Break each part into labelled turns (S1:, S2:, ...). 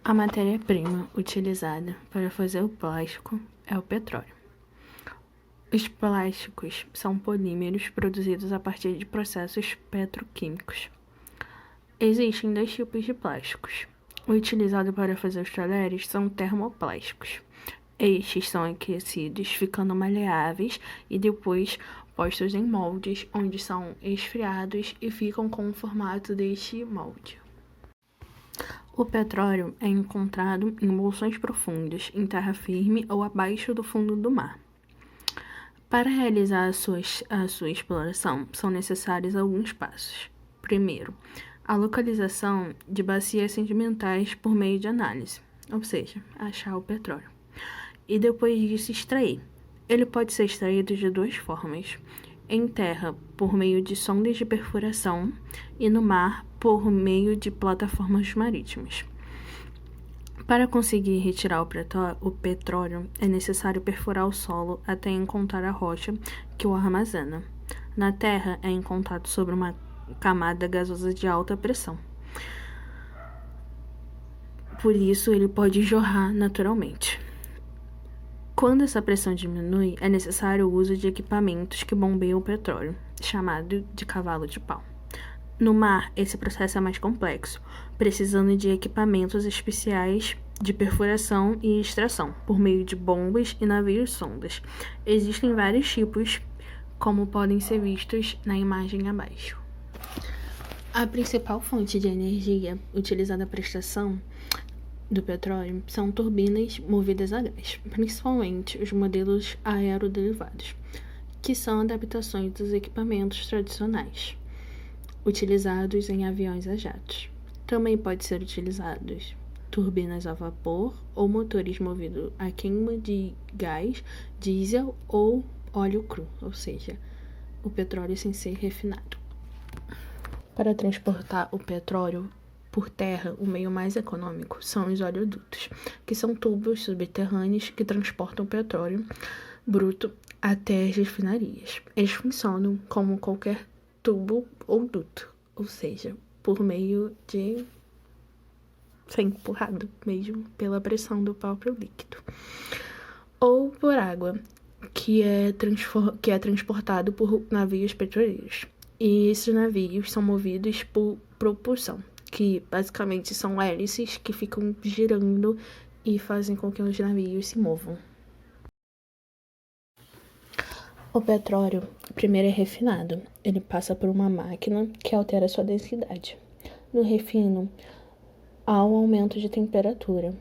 S1: A matéria-prima utilizada para fazer o plástico é o petróleo. Os plásticos são polímeros produzidos a partir de processos petroquímicos. Existem dois tipos de plásticos. O utilizado para fazer os talheres são termoplásticos. Estes são aquecidos, ficando maleáveis e depois postos em moldes, onde são esfriados e ficam com o formato deste molde. O petróleo é encontrado em bolsões profundas, em terra firme ou abaixo do fundo do mar. Para realizar a sua exploração, são necessários alguns passos. Primeiro, a localização de bacias sedimentares por meio de análise, ou seja, achar o petróleo. E depois disso extrair. Ele pode ser extraído de duas formas: em terra, por meio de sondas de perfuração, e no mar, por meio de plataformas marítimas. Para conseguir retirar o petróleo, é necessário perfurar o solo até encontrar a rocha que o armazena. Na terra, é encontrado sobre uma camada gasosa de alta pressão. Por isso, ele pode jorrar naturalmente. Quando essa pressão diminui, é necessário o uso de equipamentos que bombeiam o petróleo, chamado de cavalo de pau. No mar, esse processo é mais complexo, precisando de equipamentos especiais de perfuração e extração, por meio de bombas e navios sondas. Existem vários tipos, como podem ser vistos na imagem abaixo. A principal fonte de energia utilizada para a extração do petróleo são turbinas movidas a gás, principalmente os modelos aeroderivados, que são adaptações dos equipamentos tradicionais, utilizados em aviões a jatos. Também pode ser utilizados turbinas a vapor ou motores movidos a queima de gás, diesel ou óleo cru, ou seja, o petróleo sem ser refinado. Para transportar o petróleo por terra, o meio mais econômico são os oleodutos, que são tubos subterrâneos que transportam o petróleo bruto até as refinarias. Eles funcionam como qualquer tubo ou duto, ou seja, por meio de ser empurrado mesmo pela pressão do próprio líquido, ou por água, que é transportado por navios petroleiros. E esses navios são movidos por propulsão, que basicamente são hélices que ficam girando e fazem com que os navios se movam. O petróleo primeiro é refinado. Ele passa por uma máquina que altera sua densidade. No refino, há um aumento de temperatura.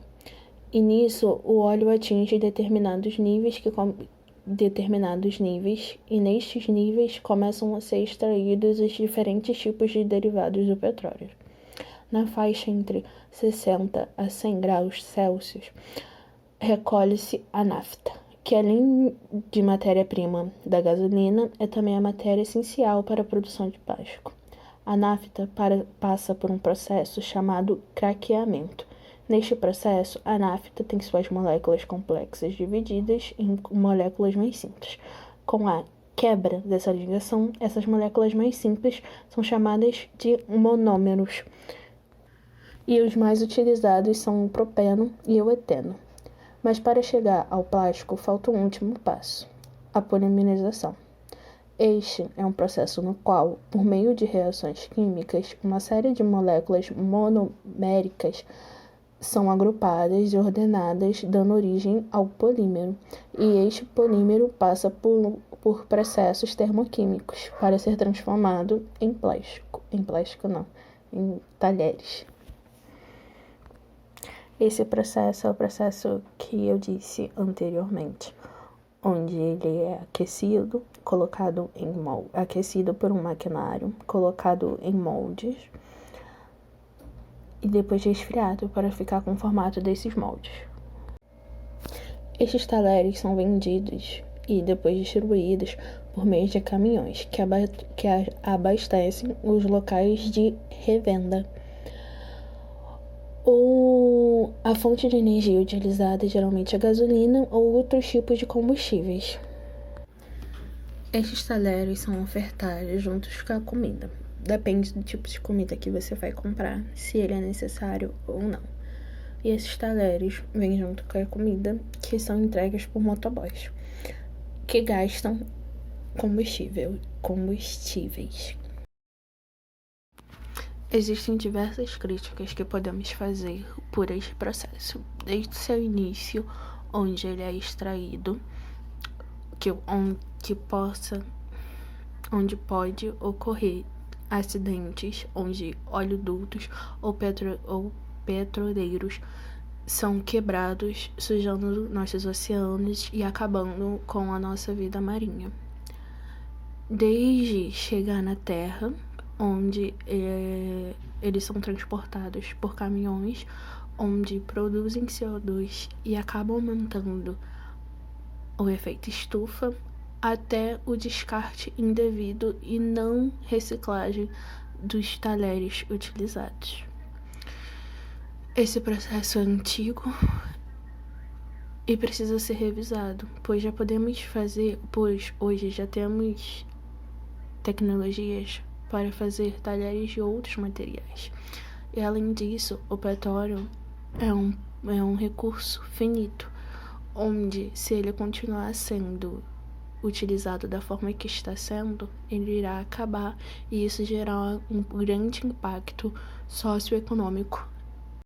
S1: E nisso, o óleo atinge determinados níveis, e nestes níveis começam a ser extraídos os diferentes tipos de derivados do petróleo. Na faixa entre 60 a 100 graus Celsius, recolhe-se a nafta, que além de matéria-prima da gasolina, é também a matéria essencial para a produção de plástico. A nafta passa por um processo chamado craqueamento. Neste processo, a nafta tem suas moléculas complexas divididas em moléculas mais simples. Com a quebra dessa ligação, essas moléculas mais simples são chamadas de monômeros. E os mais utilizados são o propeno e o eteno. Mas para chegar ao plástico, falta um último passo: a polimerização. Este é um processo no qual, por meio de reações químicas, uma série de moléculas monoméricas são agrupadas e ordenadas, dando origem ao polímero. E este polímero passa por processos termoquímicos para ser transformado em talheres. Esse processo é o processo que eu disse anteriormente, onde ele é aquecido por um maquinário, colocado em moldes e depois resfriado para ficar com o formato desses moldes. Estes talheres são vendidos e depois distribuídos por meio de caminhões que abastecem os locais de revenda. A fonte de energia utilizada geralmente é gasolina ou outros tipos de combustíveis. Estes talheres são ofertados juntos com a comida. Depende do tipo de comida que você vai comprar, se ele é necessário ou não. e esses talheres vêm junto com a comida, que são entregues por motoboys, que gastam combustíveis. Existem diversas críticas que podemos fazer por este processo, desde seu início, onde ele é extraído, onde pode ocorrer acidentes, onde oleodutos ou petroleiros são quebrados, sujando nossos oceanos e acabando com a nossa vida marinha. Desde chegar na Terra, onde eles são transportados por caminhões, onde produzem CO2 e acabam aumentando o efeito estufa, até o descarte indevido e não reciclagem dos talheres utilizados. Esse processo é antigo e precisa ser revisado, pois hoje já temos tecnologias para fazer talheres de outros materiais. E além disso, o petróleo é um recurso finito, onde, se ele continuar sendo utilizado da forma que está sendo, ele irá acabar e isso gerar um grande impacto socioeconômico